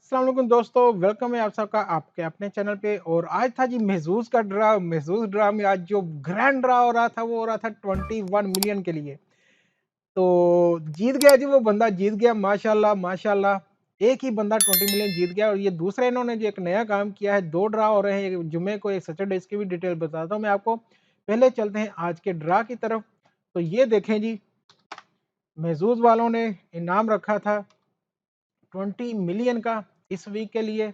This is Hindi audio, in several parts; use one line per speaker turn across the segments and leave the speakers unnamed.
अस्सलाम वालेकुम दोस्तों, वेलकम है आप सबका आपके अपने चैनल पे। और आज था जी महजूज का ड्रा। महजूज ड्रा में आज जो ग्रैंड ड्रा हो रहा था वो हो रहा था 21 मिलियन के लिए। तो जीत गया जी, वो बंदा जीत गया, माशाल्लाह माशाल्लाह। एक ही बंदा 20 मिलियन जीत गया। और ये दूसरा इन्होंने जो एक नया काम किया है, दो ड्रा हो रहे हैं, एक जुम्मे को एक सैटरडे। इसकी भी डिटेल बताता हूँ मैं आपको। पहले चलते हैं आज के ड्रा की तरफ। तो ये देखें जी, महजूज वालों ने इनाम रखा था 20 मिलियन का इस वीक के लिए।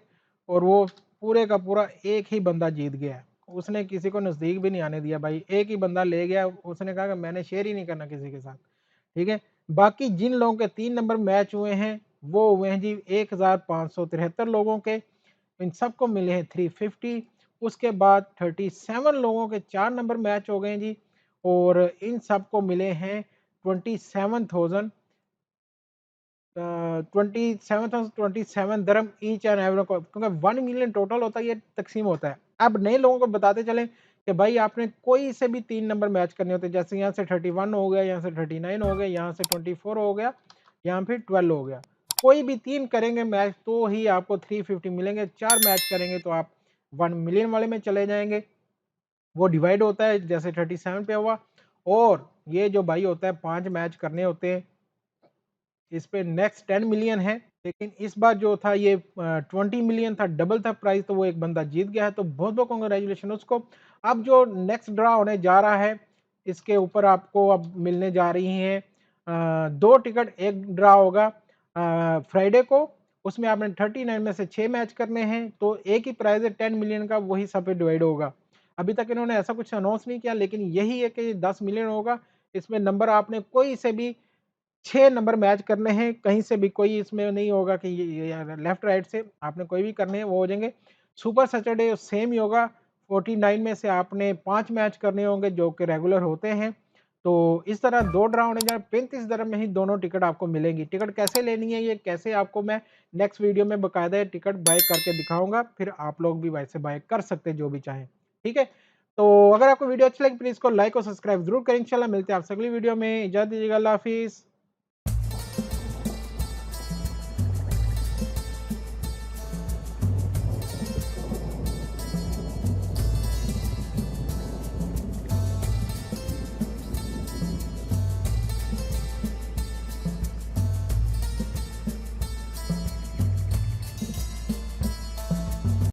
और वो पूरे का पूरा एक ही बंदा जीत गया। उसने किसी को नज़दीक भी नहीं आने दिया भाई, एक ही बंदा ले गया। उसने कहा कि मैंने शेयर ही नहीं करना किसी के साथ। ठीक है। बाकी जिन लोगों के 3 नंबर मैच हुए हैं वो हुए हैं जी 1573 लोगों के। इन सबको मिले हैं 350। उसके बाद 37 लोगों के 4 नंबर मैच हो गए हैं जी। और इन सबको मिले हैं 27,000 27,027 दरम ईच एंड एवरी को, क्योंकि 1 मिलियन टोटल होता है, ये तकसीम होता है। अब नए लोगों को बताते चलें कि भाई आपने कोई से भी 3 नंबर मैच करने होते हैं। जैसे यहाँ से 31 हो गया, यहाँ से 39 हो गया, यहाँ से 24 हो गया, यहाँ फिर 12 हो गया। कोई भी 3 करेंगे मैच तो ही आपको 350 मिलेंगे। 4 मैच करेंगे तो आप 1 मिलियन वाले में चले जाएंगे। वो डिवाइड होता है जैसे 37 पे हुआ। और ये जो भाई होता है 5 मैच करने होते हैं, इस पे नेक्स्ट 10 मिलियन है। लेकिन इस बार जो था ये 20 मिलियन था, डबल था प्राइस। तो वो एक बंदा जीत गया है, तो बहुत बहुत कॉन्ग्रेचुलेशन उसको। अब जो नेक्स्ट ड्रा होने जा रहा है, इसके ऊपर आपको अब मिलने जा रही हैं 2 टिकट। एक ड्रा होगा फ्राइडे को, उसमें आपने 39 में से 6 मैच करने हैं, तो एक ही प्राइस है 10 मिलियन का, वही सब पे डिवाइड होगा। अभी तक इन्होंने ऐसा कुछ अनाउंस नहीं किया, लेकिन यही है कि 10 मिलियन होगा। इसमें नंबर आपने कोई से भी 6 नंबर मैच करने हैं, कहीं से भी कोई इसमें नहीं होगा कि ये लेफ्ट राइट से आपने कोई भी करने हैं वो हो जाएंगे। सुपर सैटरडे सेम ही होगा। 49 में से आपने 5 मैच करने होंगे जो कि रेगुलर होते हैं। तो इस तरह 2 ड्रा होने जा रहे हैं। 35 दरम में ही दोनों टिकट आपको मिलेंगी। टिकट कैसे लेनी है, ये कैसे आपको मैं नेक्स्ट वीडियो में बाकायदा टिकट बाय करके दिखाऊंगा, फिर आप लोग भी वैसे बाय कर सकते हैं जो भी चाहें। ठीक है। तो अगर आपको वीडियो अच्छी लगी प्लीज को लाइक और सब्सक्राइब जरूर करें। इंशाल्लाह मिलते हैं आपसे अगली वीडियो में। इजाजत दीजिएगा, अल्लाह हाफिज।